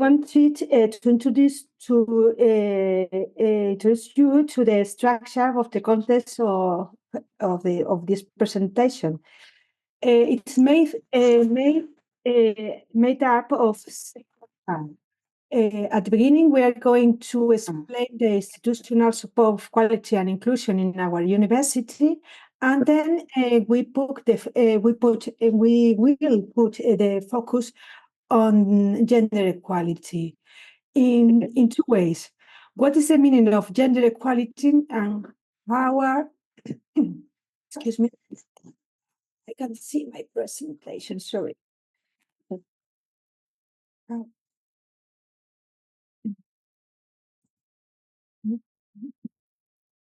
wanted to introduce you to the structure of the context of this presentation. It's made up of at the beginning, we are going to explain the institutional support of quality and inclusion in our university, and then we will put the focus on gender equality in two ways. What is the meaning of gender equality, and how are excuse me, I can't see my presentation, sorry.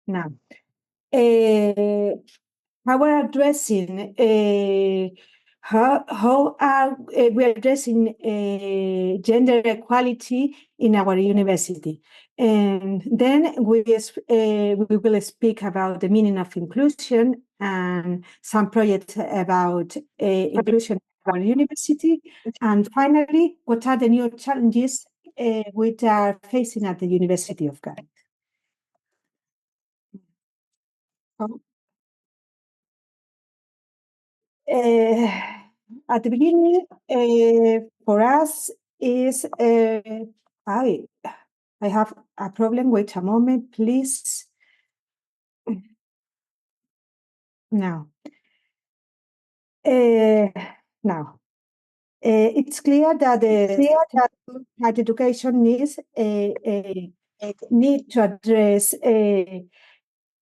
Now, how we're addressing how are we addressing gender equality in our university, and then we will speak about the meaning of inclusion and some projects about inclusion in our university, and finally, what are the new challenges we are facing at the University of Cadiz. At the beginning, for us is I have a problem. Wait a moment, please. Now, it's clear that higher education needs need to address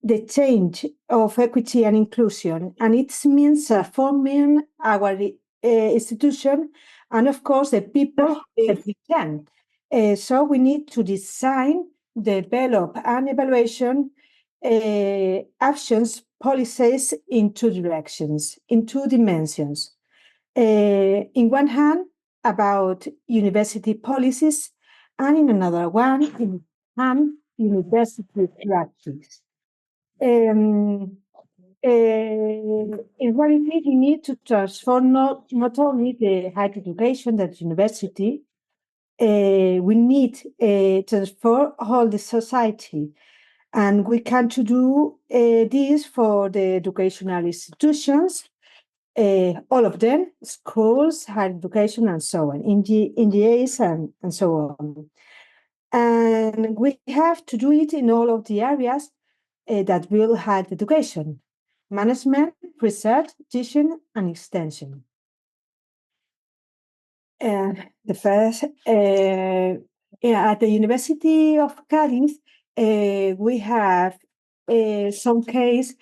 the change of equity and inclusion, and it means forming our institution and, of course, the people that we can. So we need to design, develop, and evaluation actions, policies in two directions, in two dimensions. In one hand, about university policies, and in another one, university practice. In reality, we need to transform not only the higher education at university, we need to transform all the society. And we can to do this for the educational institutions, all of them, schools, higher education, and so on, NGOs, and so on. And we have to do it in all of the areas that will have education, management, research, teaching, and extension. The first, at the University of Cadiz, we have some case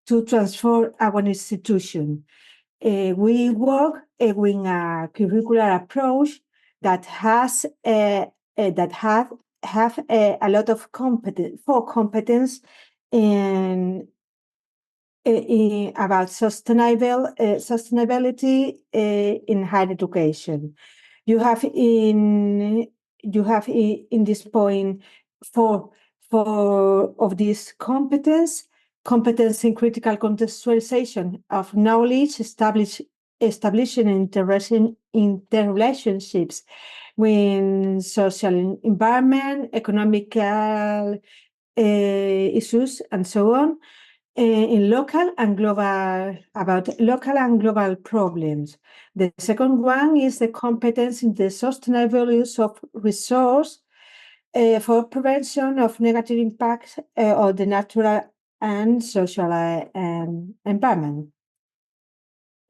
to transform our institution. We work with a curricular approach that has have a lot of competence about sustainability in higher education. You have in this point four of this competence in critical contextualization of knowledge, establishing interrelationships with social environment, economical issues, and so on, in local and global problems. The second one is the competence in the sustainable use of resource for prevention of negative impacts of the natural and social environment.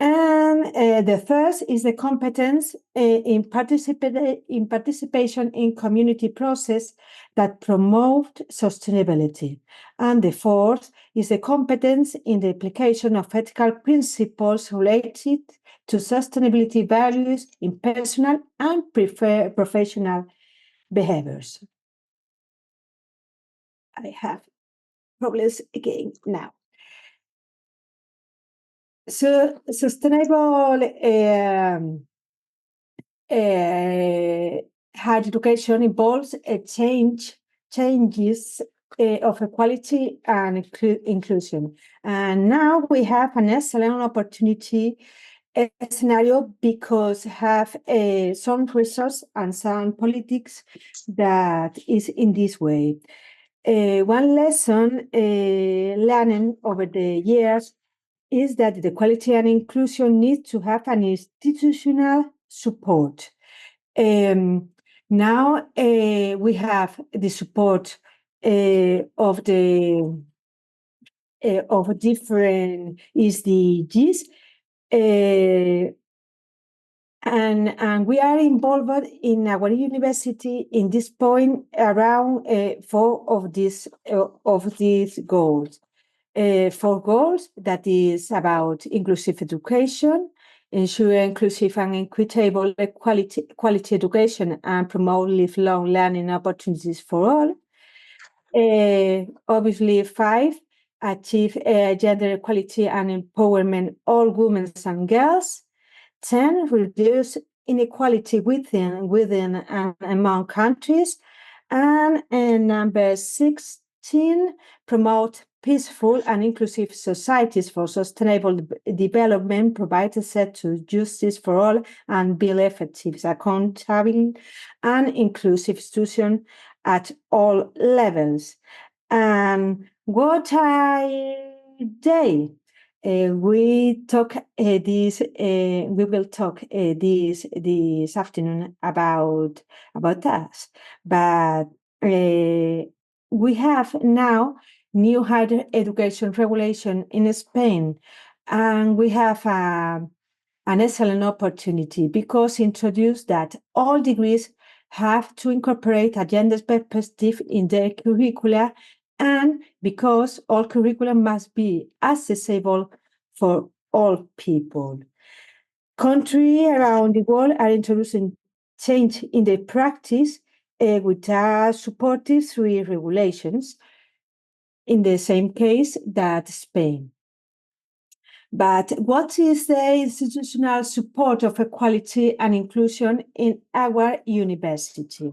And the first is the competence in participation in community process that promote sustainability. And the fourth is the competence in the application of ethical principles related to sustainability values in personal and professional behaviors. I have problems again now. So sustainable higher education involves changes of equality and inclusion. And now we have an excellent opportunity scenario because have some resource and some politics that is in this way. One lesson learned over the years is that the equality and inclusion need to have an institutional support. Now we have the support of different SDGs, and we are involved in our university in this point around four of these goals. Four goals that is about inclusive education, ensure inclusive and equitable quality education, and promote lifelong learning opportunities for all. Obviously, 5, achieve gender equality and empowerment all women and girls. 10, reduce inequality within and among countries. And number 16, promote peaceful and inclusive societies for sustainable development, provide access to justice for all, and build effective, accountable, and inclusive institutions at all levels. And what I day we talk this we will talk this afternoon about us, but we have now new higher education regulation in Spain, and we have an excellent opportunity because introduce that all degrees have to incorporate a gender perspective in their curricula, and because all curricula must be accessible for all people. Countries around the world are introducing change in their practice which are supported through regulations, in the same case that Spain. But what is the institutional support of equality and inclusion in our university?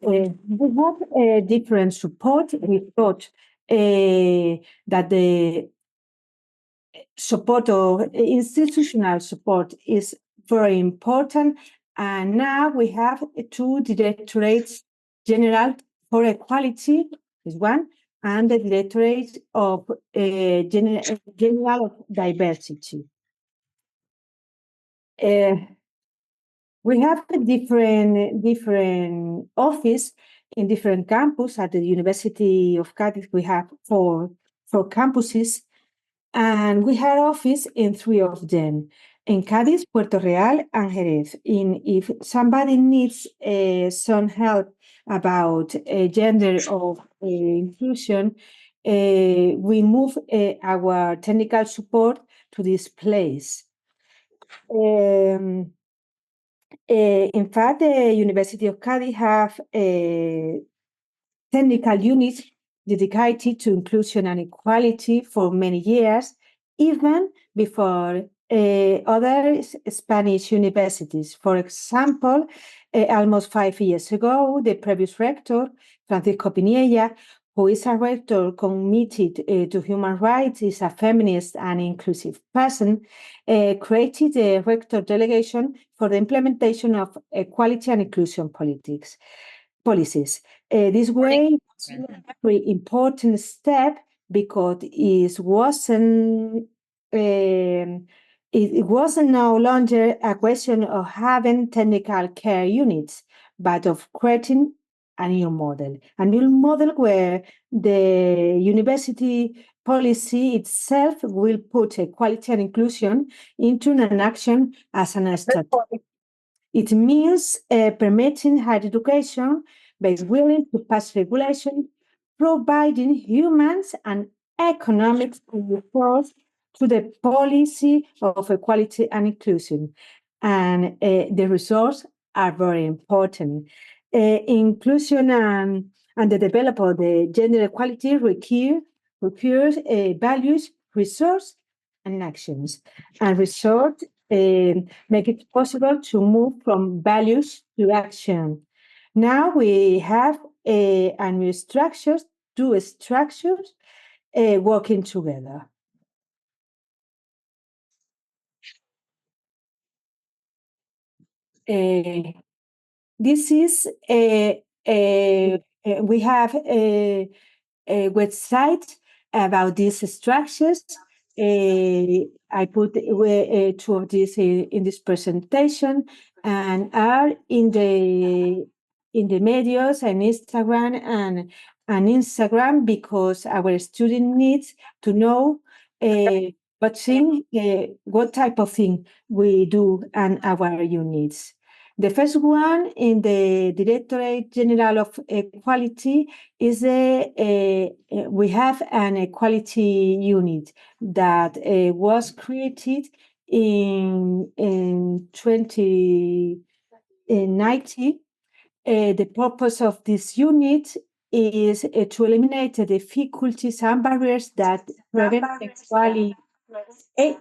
We have a different support. We thought that the support of institutional support is very important. And now we have 2 directorates general for equality, is one, and the Directorate of General of Diversity. We have a different office in different campus. At the University of Cadiz, we have four campuses, and we have office in 3 of them, in Cadiz, Puerto Real, and Jerez. If somebody needs some help about gender or inclusion, we move our technical support to this place. In fact, the University of Cadiz have technical units dedicated to inclusion and equality for many years, even before other Spanish universities. For example, almost 5 years ago, the previous rector, Francisco Piniella, who is a rector committed to human rights, is a feminist and inclusive person, created the rector delegation for the implementation of equality and inclusion policies. This way was a very important step because it wasn't no longer a question of having technical care units, but of creating a new model where the university policy itself will put equality and inclusion into an action as an strategy. It means permitting higher education by willing to pass regulation, providing humans and economic resources to the policy of equality and inclusion. And the results are very important. Inclusion and the development of the gender equality requires values, resource, and actions. And resort make it possible to move from values to action. Now we have a new structures, 2 structures working together. This is we have a website about these structures. I put two of these in this presentation, and are in the medios and Instagram, because our student needs to know what type of thing we do and our units. The first one in the Directorate General of Equality is we have an equality unit that was created in 2019. The purpose of this unit is to eliminate the difficulties and barriers that prevent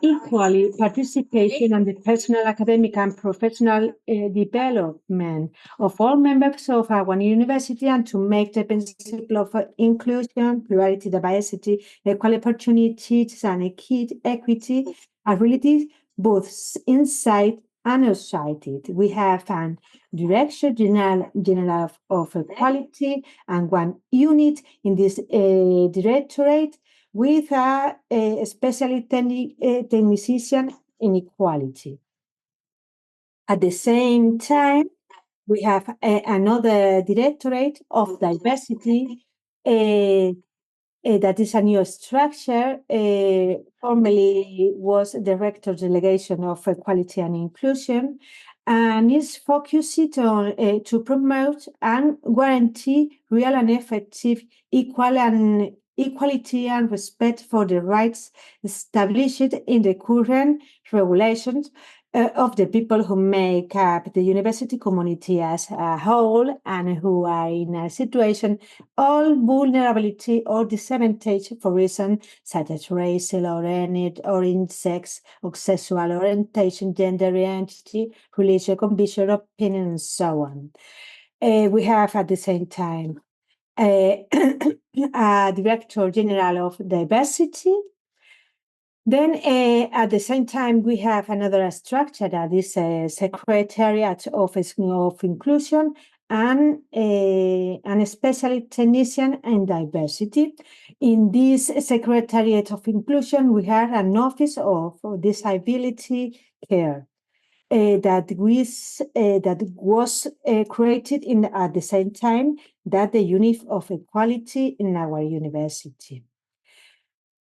equally participation and the personal, academic, and professional development of all members of our university, and to make the principle of inclusion, plurality, diversity, equal opportunities, and equity a reality both inside and outside it. We have an Director General of Equality and one unit in this directorate with a specialist technician in equality. At the same time, we have another directorate of diversity that is a new structure. Formerly was the Rector Delegation of Equality and Inclusion, and is focused on to promote and guarantee real and effective equality and respect for the rights established in the current regulations of the people who make up the university community as a whole, and who are in a situation of vulnerability or disadvantage for reasons such as racial or sex or sexual orientation, gender identity, religion, conviction, opinion, and so on. We have at the same time a Director General of Diversity. Then at the same time, we have another structure that is a Secretariat of Inclusion and a specialist technician in diversity. In this Secretariat of Inclusion, we have an Office of Disability Care that was created at the same time that the Unit of Equality in our university.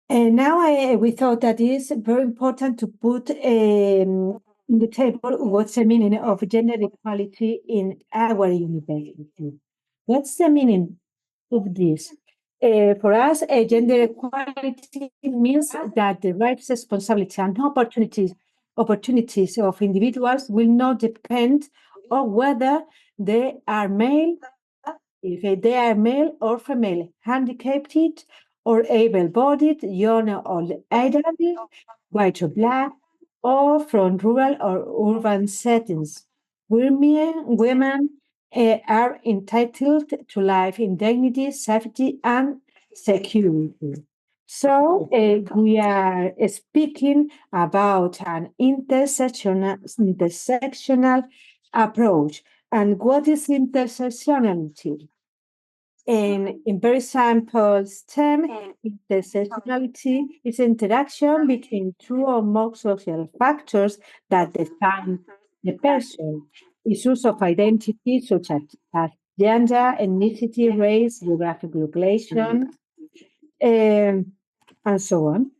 And now we thought that it is very important to put in the table what's the meaning of gender equality in our university. What's the meaning of this? For us, gender equality means that the rights, responsibilities, and opportunities of individuals will not depend on whether they are male, if they are male or female, handicapped or able-bodied, young or elderly, white or black, or from rural or urban settings. Women are entitled to life in dignity, safety, and security. So we are speaking about an intersectional approach. And what is intersectionality? In very simple terms, intersectionality is interaction between two or more social factors that define the person. Issues of identity such as gender, ethnicity, race, geographic location, and so on,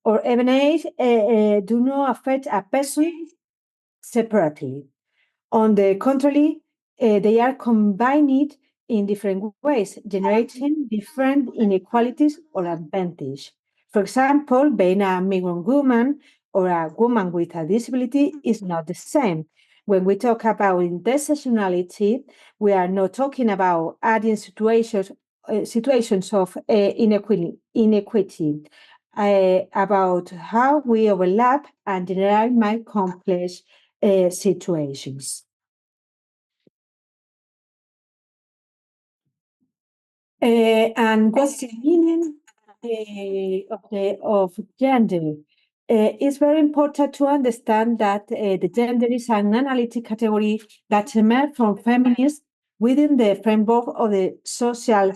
or even age, do not affect a person separately. On the contrary, they are combined in different ways, generating different inequalities or advantage. For example, being a migrant woman or a woman with a disability is not the same. When we talk about intersectionality, we are not talking about adding situations of inequity, about how we overlap and generate complex situations. And what's the meaning of gender? it's very important to understand that the gender is an analytic category that emerges from feminists within the framework of the social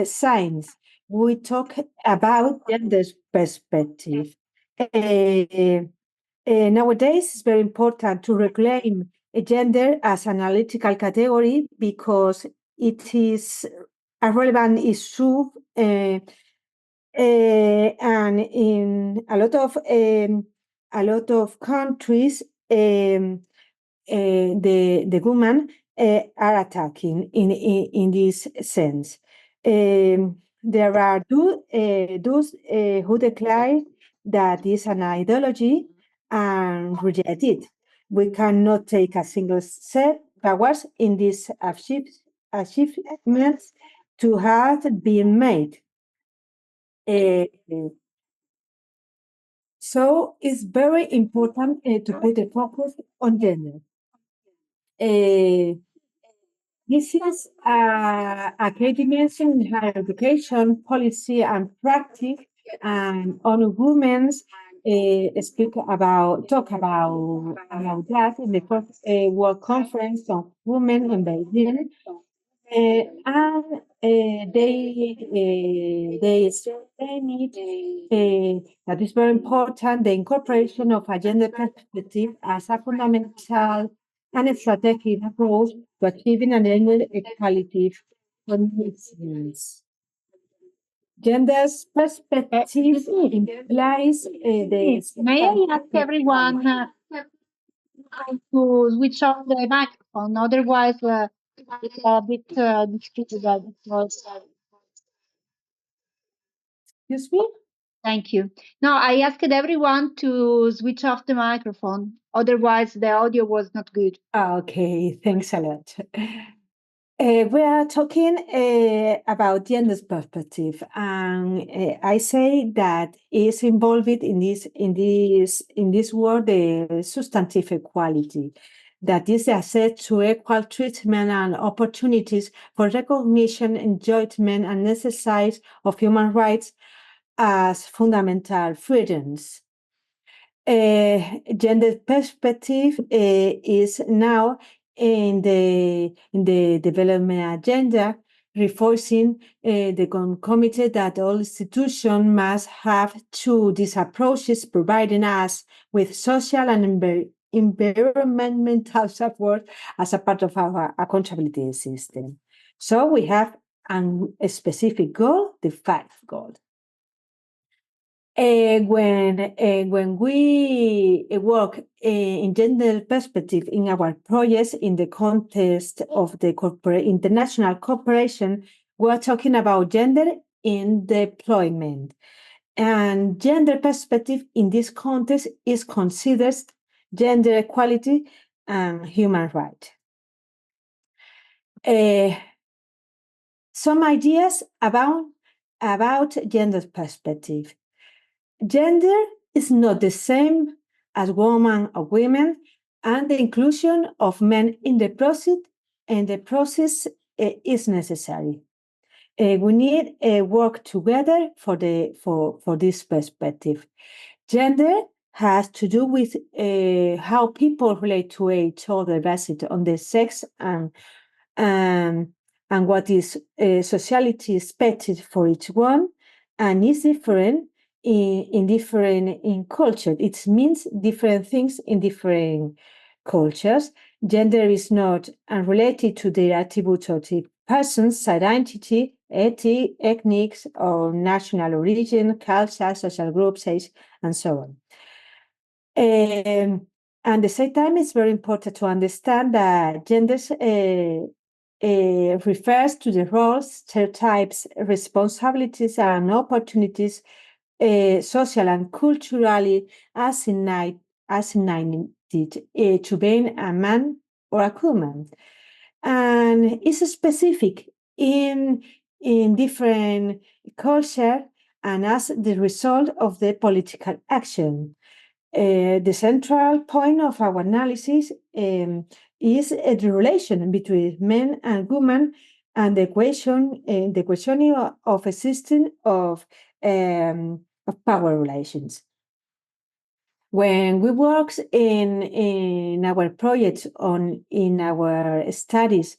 science. We talk about gender perspective. Nowadays, it's very important to reclaim gender as an analytical category because it is a relevant issue. And in a lot of countries, the women are attacking in this sense. There are those who declare that is an ideology and reject it. We cannot take a single step backwards in these achievements to have been made. So it's very important to put the focus on gender. This is a key dimension in higher education, policy, and practice. And on women's talk about that in the first World Conference on Women in Beijing. And they explained that is very important the incorporation of a gender perspective as a fundamental and strategic approach to achieving an gender equality conditions. Gender's perspective implies the. May I ask everyone to switch off the microphone? Otherwise, it's a bit difficult. Excuse me? Thank you. No, I asked everyone to switch off the microphone. Otherwise, the audio was not good. Okay, thanks a lot. We are talking about gender's perspective, and I say that is involved in this word the substantive equality, that is the access to equal treatment and opportunities for recognition, enjoyment, and exercise of human rights as fundamental freedoms. Gender perspective is now in the development agenda, reinforcing the concomitant that all institutions must have to these approaches, providing us with social and environmental support as a part of our accountability system. So we have a specific goal, the 5th goal. When we work in gender perspective in our projects in the context of the international cooperation, we are talking about gender in deployment. And gender perspective in this context is considered gender equality and human rights. Some ideas about gender perspective. Gender is not the same as woman or women, and the inclusion of men in the process is necessary. We need work together for this perspective. Gender has to do with how people relate to each other based on their sex and what is sociality expected for each one, and is different in culture. It means different things in different cultures. Gender is not unrelated to the attributes of the person's identity, ethnic or national origin, culture, social groups, age, and so on. And at the same time, it's very important to understand that gender refers to the roles, stereotypes, responsibilities, and opportunities social and culturally assigned to being a man or a woman, and is specific in different culture and as the result of the political action. The central point of our analysis is the relation between men and women and the questioning of existence of power relations. When we work in our projects in our studies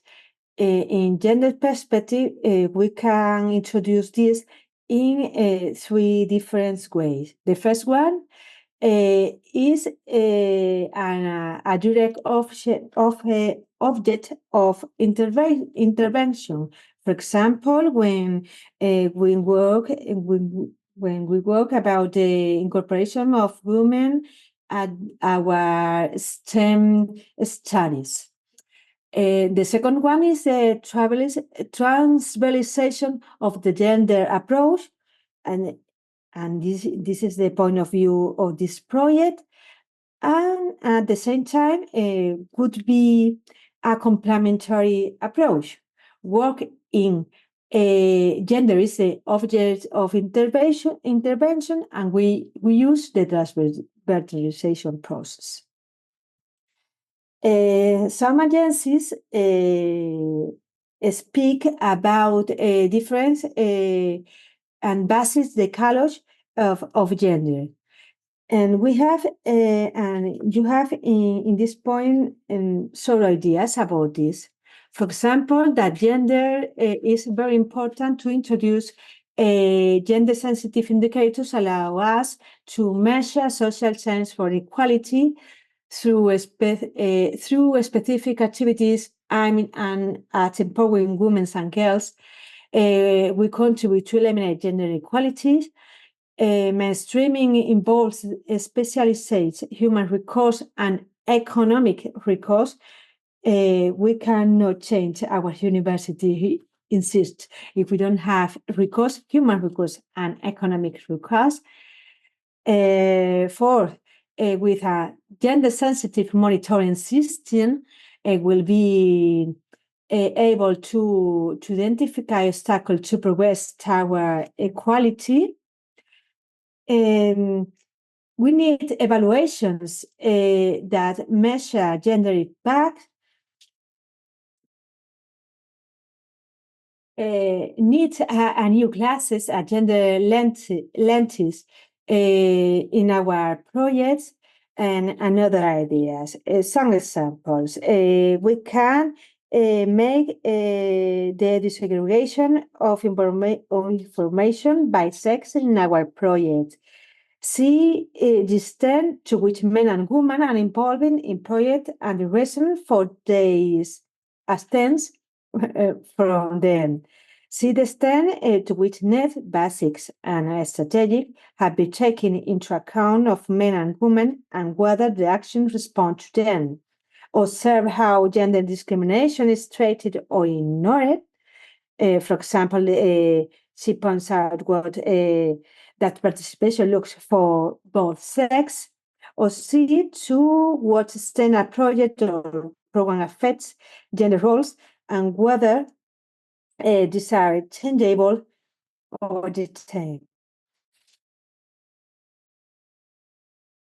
in gender perspective, we can introduce this in three different ways. The first one is a direct object of intervention. For example, when we work about the incorporation of women at our STEM studies. The second one is the transversalization of the gender approach, and this is the point of view of this project. And at the same time, could be a complementary approach. Work in gender is the object of intervention, and we use the transversalization process. Some agencies speak about difference and basis the college of gender. And we have, and you have in this point several ideas about this. For example, that gender is very important to introduce gender-sensitive indicators allow us to measure social change for equality through specific activities and at empowering women and girls. We contribute to eliminate gender inequalities. Mainstreaming involves specialized human resource and economic resource. We cannot change our university, insist, if we don't have recourse, human recourse and economic recourse. Fourth, with a gender-sensitive monitoring system, will be able to identify obstacles to progress toward equality. We need evaluations that measure gender impact. Need a new classes, a gender lenses in our projects, and other ideas. Some examples. We can make the desegregation of information by sex in our project. See the extent to which men and women are involved in project and the reason for these absence from them. See the extent to which net basics and strategic have been taken into account of men and women and whether the actions respond to them. Observe how gender discrimination is treated or ignored. For example, she points out that participation looks for both sex, or see to what extent a project or program affects gender roles and whether these are changeable or detained.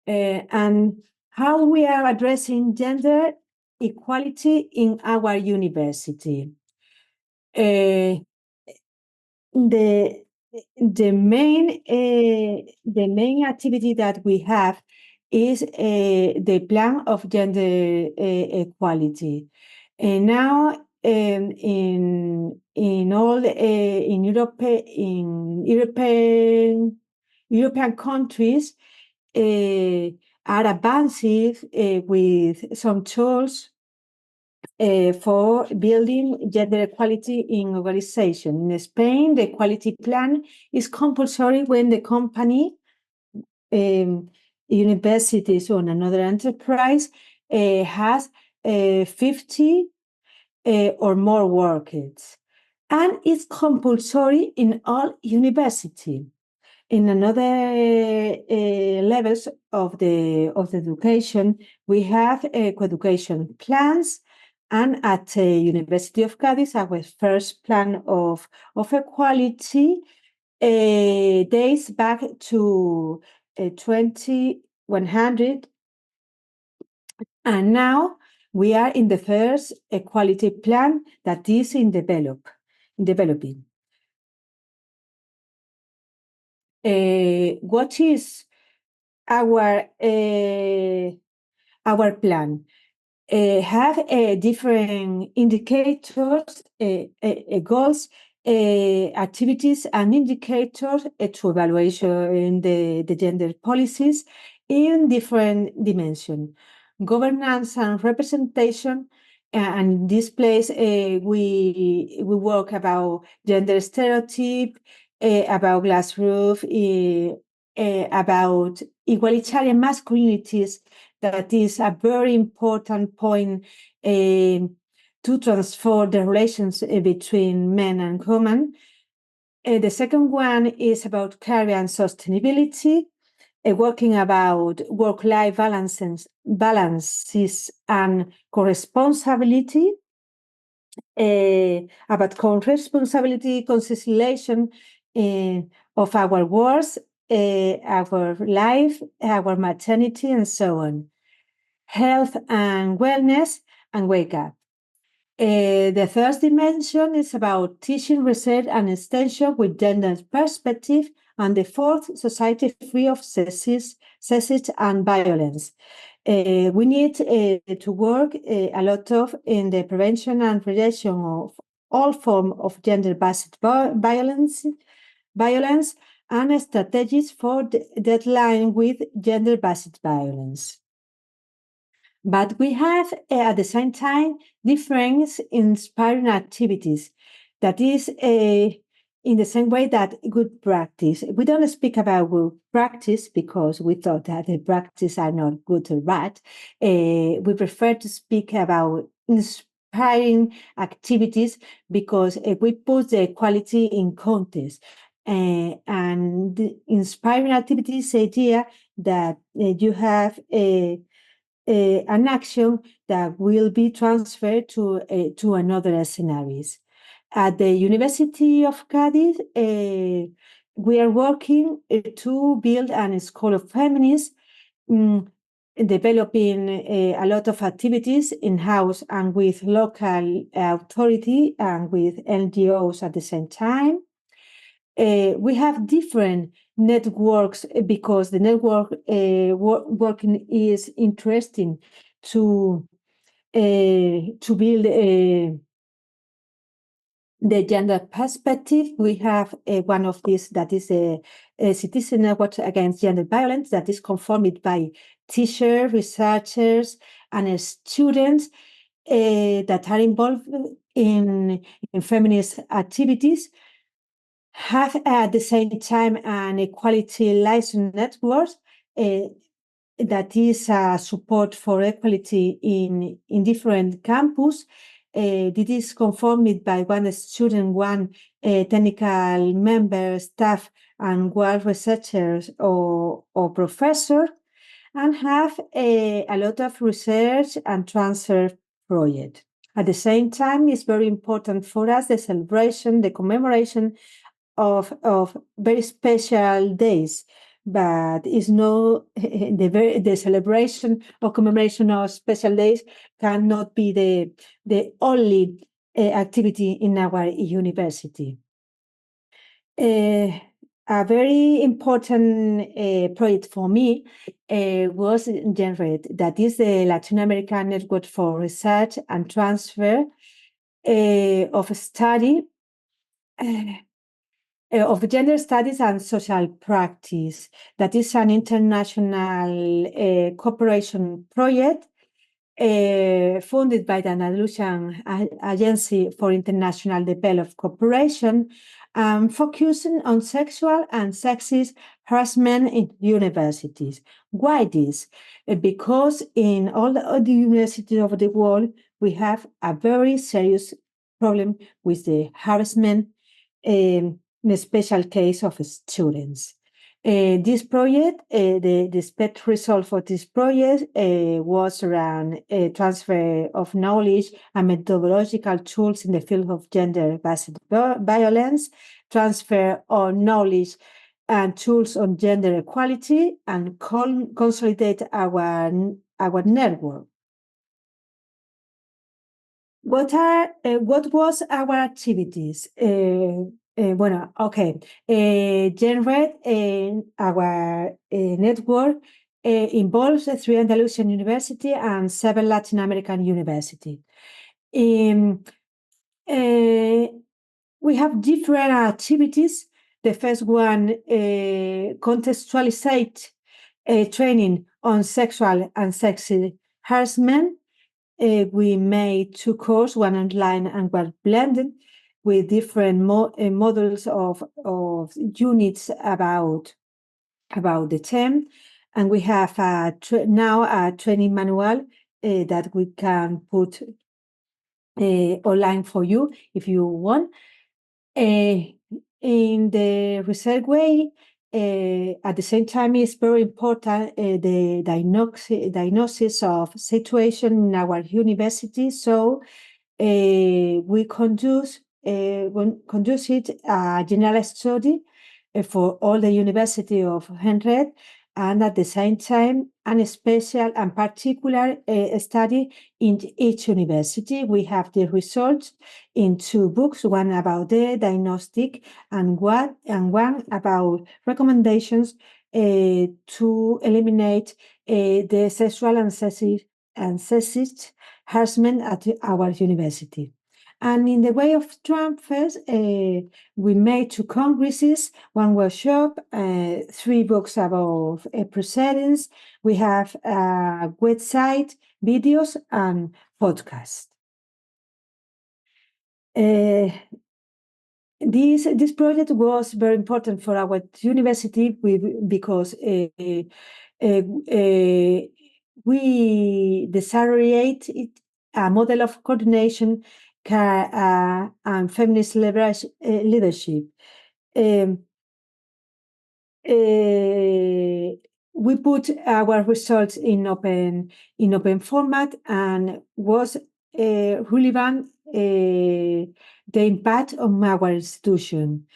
And how we are addressing gender equality in our university. The main activity that we have is the plan of gender equality. And now in all in European countries are advancing with some tools for building gender equality in organization. In Spain, the equality plan is compulsory when the company, universities or another enterprise has 50 or more workers. And it's compulsory in all universities. In another levels of the education, we have co-education plans. And at the University of Cadiz, our first plan of equality dates back to 2100. And now we are in the first equality plan that is in developing. What is our plan. Have different indicators, goals, activities, and indicators to evaluation the gender policies in different dimensions. Governance and representation, and in this place we work about gender stereotype, about glass roof, about egalitarian masculinities. That is a very important point to transform the relations between men and women. The second one is about career and sustainability, working about work-life balances and co-responsibility, about co-responsibility, conciliation of our works, our life, our maternity, and so on. Health and wellness, and wake up. The third dimension is about teaching, research, and extension with gender perspective, and the fourth, society free of sexism and violence. We need to work a lot in the prevention and reduction of all forms of gender-based violence, and strategies for dealing with gender-based violence. But we have, at the same time, different inspiring activities. That is in the same way that good practice. We don't speak about good practice because we thought that the practice are not good or bad. We prefer to speak about inspiring activities because we put the quality in context. And the inspiring activities idea that you have an action that will be transferred to another scenarios. At the University of Cadiz, we are working to build a school of feminists, developing a lot of activities in-house and with local authority and with NGOs at the same time. We have different networks because the network working is interesting to build the gender perspective. We have one of these that is a citizen network against gender violence that is conformed by teachers, researchers, and students that are involved in feminist activities. Have at the same time an equality license network that is support for equality in different campus. This is conformed by one student, one technical member, staff, and one researchers or professor, and have a lot of research and transfer project. At the same time, it's very important for us the celebration, the commemoration of very special days, but it's no the celebration or commemoration of special days cannot be the only activity in our university. A very important project for me was Generate, that is the Latin American Network for Research and Transfer of Study of Gender Studies and Social Practice. That is an international cooperation project funded by the Andalusian Agency for International Development Cooperation, focusing on sexual and sexist harassment in universities. Why this? Because in all the universities of the world, we have a very serious problem with the harassment in a special case of students. This project, the expected result for this project was around transfer of knowledge and methodological tools in the field of gender-based violence, transfer of knowledge and tools on gender equality, and consolidate our network. What was our activities? Bueno, okay. GenRed, our network involves 3 Andalusian university and 7 Latin American university. We have different activities. The first one, contextualized training on sexual and sexy harassment. We made 2 courses, one online and one blended, with different models of units about the term. And we have now a training manual that we can put online for you if you want. In the research way, at the same time, it's very important the diagnosis of situation in our university. So we conducted a general study for all the University of Henred, and at the same time, a special and particular study in each university. We have the results in 2 books, one about the diagnostic and one about recommendations to eliminate the sexual and sexist harassment at our university. And in the way of transfers, we made 2 congresses, 1 workshop, 3 books about proceedings. We have a website, videos, and podcast. This project was very important for our university because we designed a model of coordination and feminist leadership. We put our results in open format, and was relevant the impact on our institution.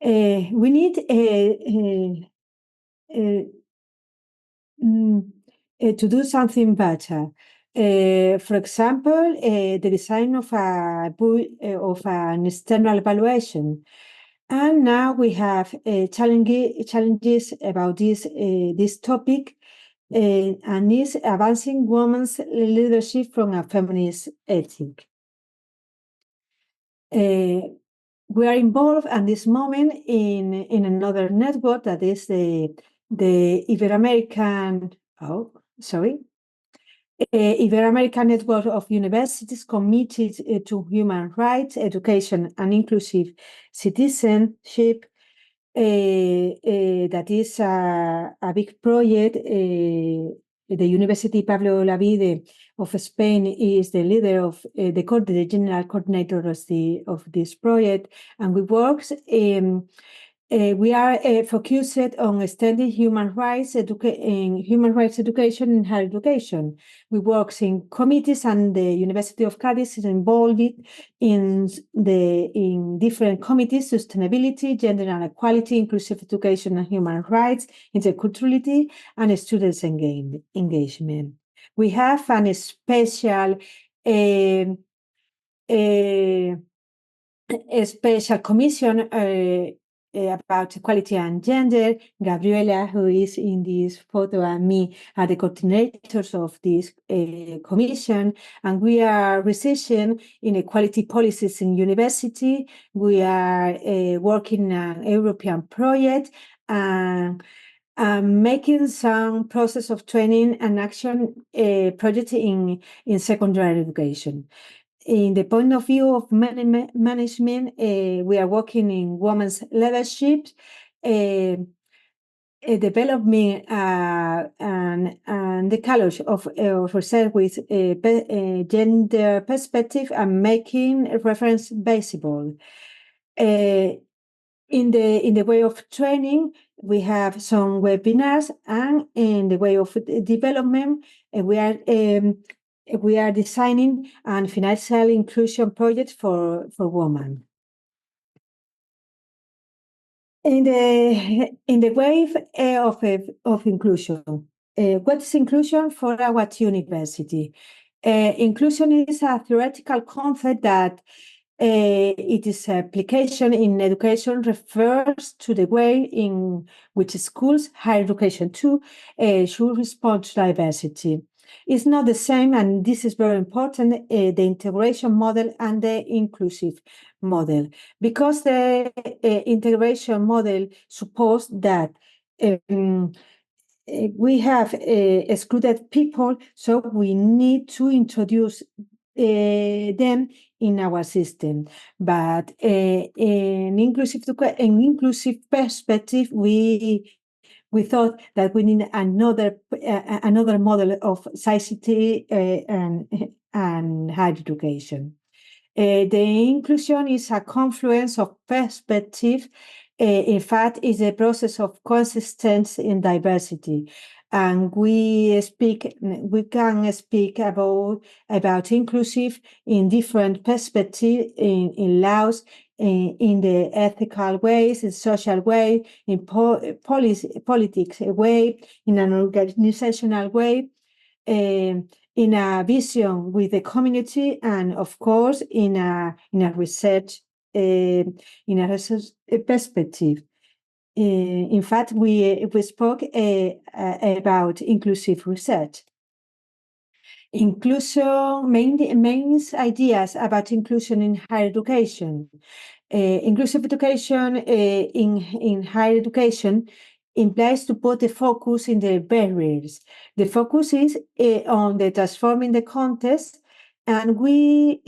We need to do something better. For example, the design of an external evaluation. And now we have challenges about this topic, and is advancing women's leadership from a feminist ethic. We are involved at this moment in another network that is the Ibero-American Network of Universities Committed to Human Rights, Education, and Inclusive Citizenship. That is a big project. The University Pablo Olavide of Spain is the leader of the general coordinator of this project, and we are focused on extending human rights education in higher education. We work in committees, and the University of Cadiz is involved in different committees: sustainability, gender and equality, inclusive education and human rights, interculturality, and students engagement. We have a special commission about equality and gender. Gabriela, who is in this photo, and me are the coordinators of this commission, and we are researching in equality policies in university. We are working on an European project and making some process of training and action project in secondary education. In the point of view of management, we are working in women's leadership, development and the college of research with gender perspective, and making reference visible. In the way of training, we have some webinars, and in the way of development, we are designing a financial inclusion project for women. In the wave of inclusion, what is inclusion for our university? Inclusion is a theoretical concept that Its application in education refers to the way in which schools, higher education too, should respond to diversity. It's not the same, and this is very important, the integration model and the inclusive model, because the integration model supposes that we have excluded people, so we need to introduce them in our system. But in inclusive perspective, we thought that we need another model of society and higher education. The inclusion is a confluence of perspective. In fact, it's a process of consistency in diversity. And we can speak about inclusive in different perspectives, in laws, in the ethical ways, in social way, in politics way, in an organizational way, in a vision with the community, and of course in a research perspective. In fact, we spoke about inclusive research. Inclusion main ideas about inclusion in higher education. Inclusive education in higher education implies to put the focus in the barriers. The focus is on the transforming the context, and we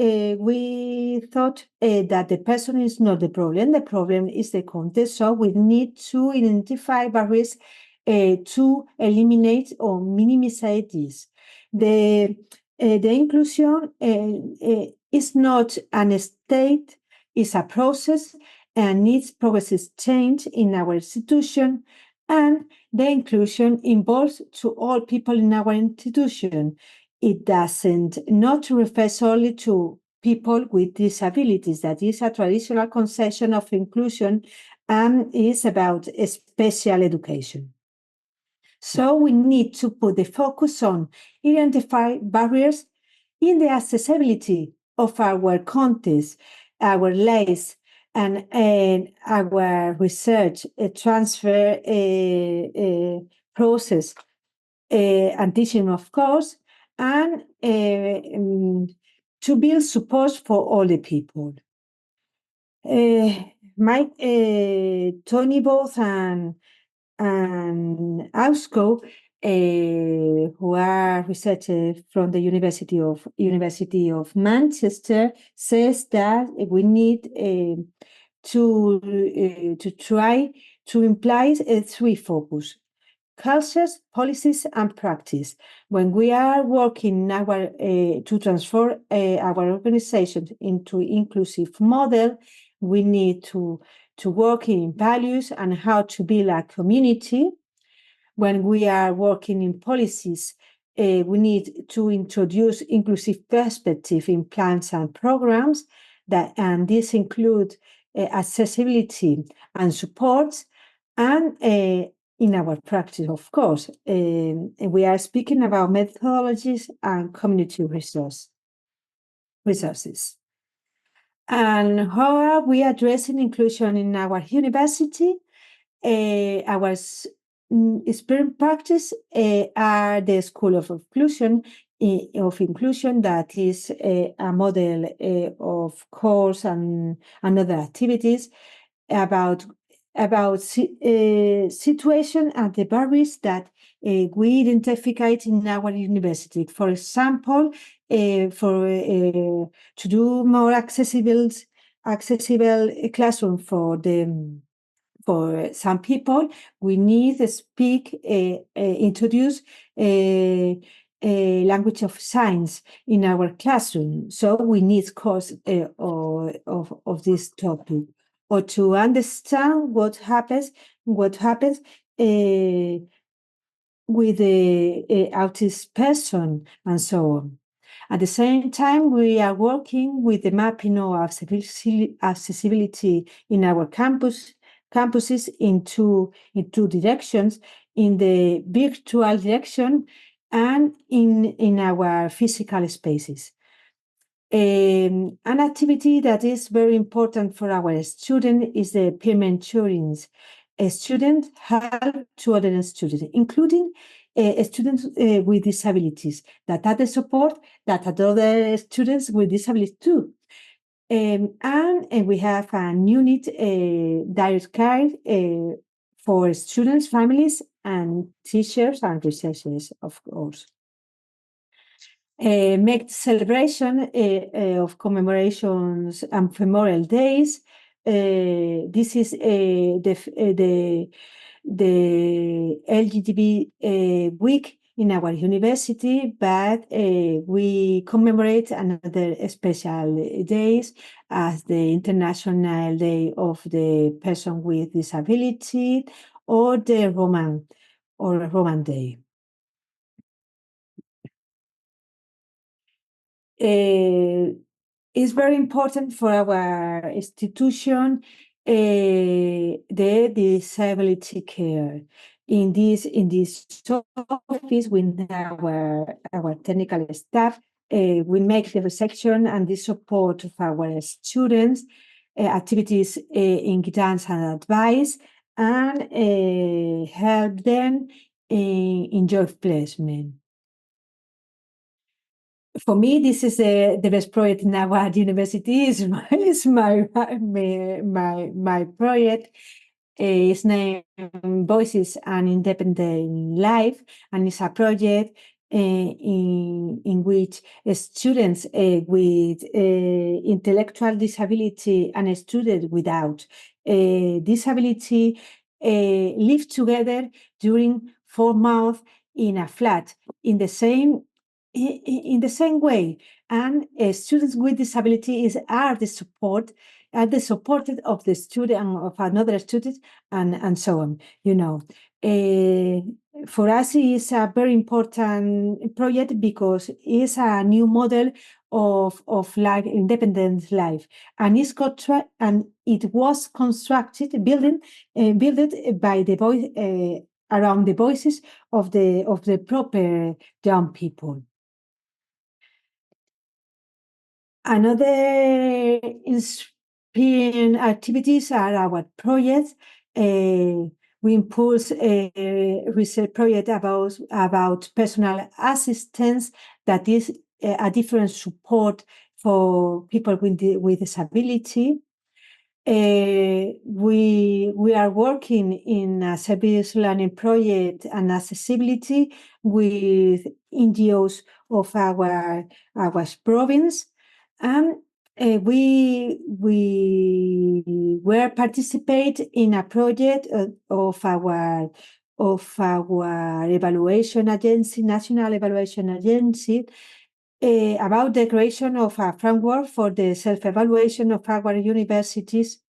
thought that the person is not the problem. The problem is the context. So we need to identify barriers to eliminate or minimize this. The inclusion is not an state, it's a process, and needs progressive change in our institution. And the inclusion involves to all people in our institution. It doesn't not refer solely to people with disabilities. That is a traditional conception of inclusion and is about special education. So we need to put the focus on identify barriers in the accessibility of our context, our lives, and our research transfer process and teaching, of course, and to build support for all the people. Tony both and Ausko, who are researchers from the University of Manchester, says that we need to try to imply three focus: cultures, policies, and practice. When we are working to transform our organization into inclusive model, we need to work in values and how to build a community. When we are working in policies, we need to introduce inclusive perspective in plans and programs, and this include accessibility and support, and in our practice, of course, we are speaking about methodologies and community resources. And how are we addressing inclusion in our university? Our experience practice are the School of Inclusion, that is a model of course and other activities about situation and the barriers that we identified in our university. For example, to do more accessible classroom for some people, we need to introduce a language of signs in our classroom. So we need course of this topic, or to understand what happens with the autistic person, and so on. At the same time, we are working with the mapping of accessibility in our campuses in two directions: in the virtual direction and in our physical spaces. An activity that is very important for our student is the peer mentoring. A student help to other students, including students with disabilities, that are the support that other students with disabilities too. And we have an unit, direct care for students, families, and teachers and researchers, of course. Make celebration of commemorations and memorial days. This is the LGBT week in our university, but we commemorate another special days as the International Day of the Person with Disability or the Roman Day. It's very important for our institution the disability care. In this office, with our technical staff, we make the reception and the support of our students, activities in guidance and advice, and help them in job placement. For me, this is the best project in our university. Is my project. It's named Voices and Independent Life, and it's a project in which students with intellectual disability and students without disability live together during 4 months in a flat in the same way, and students with disability are the supported of the student and of another student, and so on. For us, it's a very important project because it's a new model of life, independent life, and it was constructed, built by the voice around the voices of the proper young people. Another inspiring activities are our projects. We impulse a research project about personal assistance, that is a different support for people with disability. We are working in a service learning project and accessibility with NGOs of our province. And we were participate in a project of our evaluation agency, national evaluation agency, about the creation of a framework for the self-evaluation of our universities,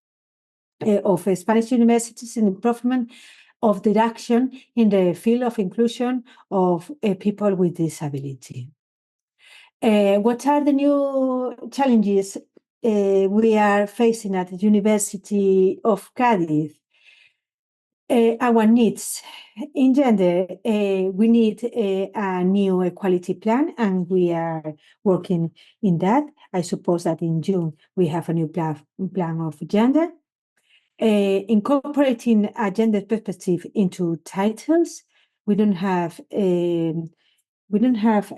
of Spanish universities, and improvement of the action in the field of inclusion of people with disability. What are the new challenges we are facing at the University of Cadiz? Our needs in gender, we need a new equality plan, and we are working in that. I suppose that in June we have a new plan of gender. Incorporating a gender perspective into titles. We don't have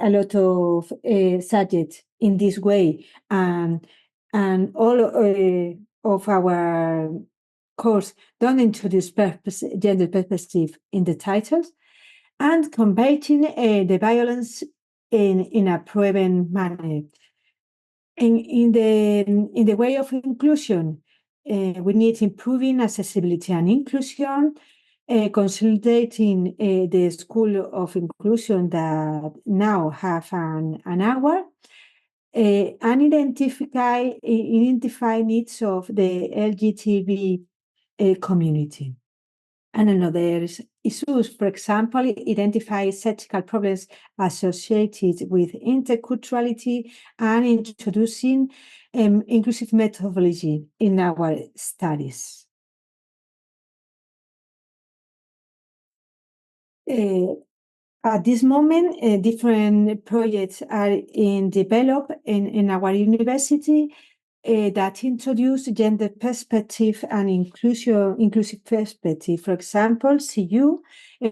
a lot of subjects in this way, and all of our course don't introduce gender perspective in the titles, and combating the violence in a proven manner. In the way of inclusion, we need improving accessibility and inclusion, consolidating the School of Inclusion that now have an hour, and identify needs of the LGTB community. And another issues, for example, identify ethical problems associated with interculturality and introducing inclusive methodology in our studies. At this moment, different projects are in develop in our university that introduce gender perspective and inclusive perspective. For example, CU,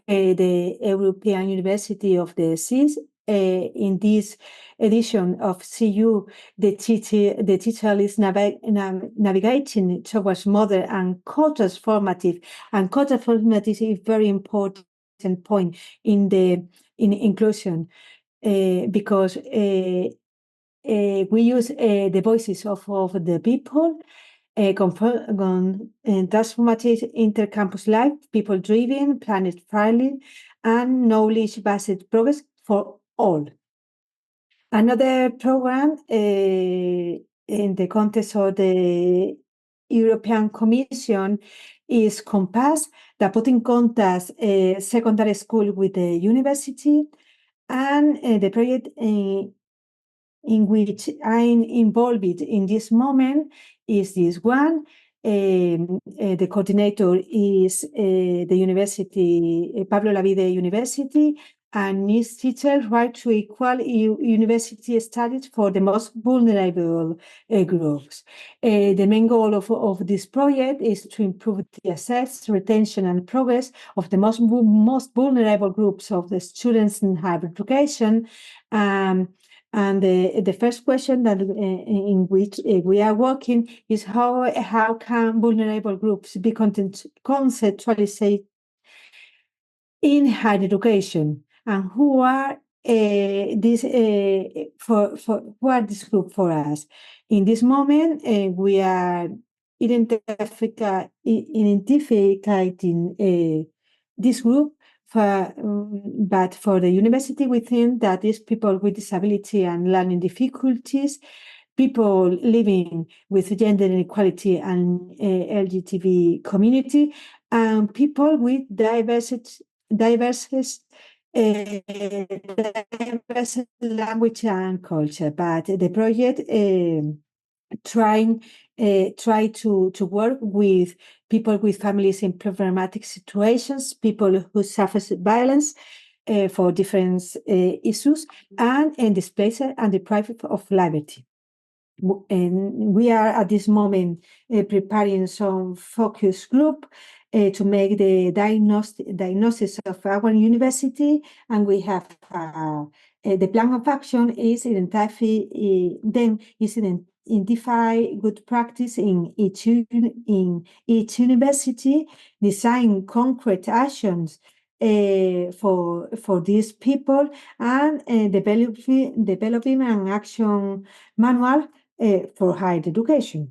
the European University of the Seas, in this edition of CU, the teacher is navigating towards modern and co-transformative, and co-transformative is very important point in inclusion because we use the voices of the people, transformative intercampus life, people-driven, planet-friendly, and knowledge-based progress for all. Another program in the context of the European Commission is Compass, that put in contact secondary school with the university, and the project in which I'm involved in this moment is this one. The coordinator is the university, Pablo Lavide University, and his teacher right to equal university studies for the most vulnerable groups. The main goal of this project is to improve the access, retention, and progress of the most vulnerable groups of the students in higher education. And the first question that in which we are working is how can vulnerable groups be conceptualized in higher education, and who are this group for us? In this moment, we are identifying this group. But for the university, we think that these people with disability and learning difficulties, people living with gender inequality and LGBT community, and people with diverse language and culture. But the project try to work with people with families in problematic situations, people who suffer violence for different issues, and displaced and deprived of liberty. And we are at this moment preparing some focus group to make the diagnosis of our university, and we have the plan of action is identify good practice in each university, design concrete actions for these people, and developing an action manual for higher education.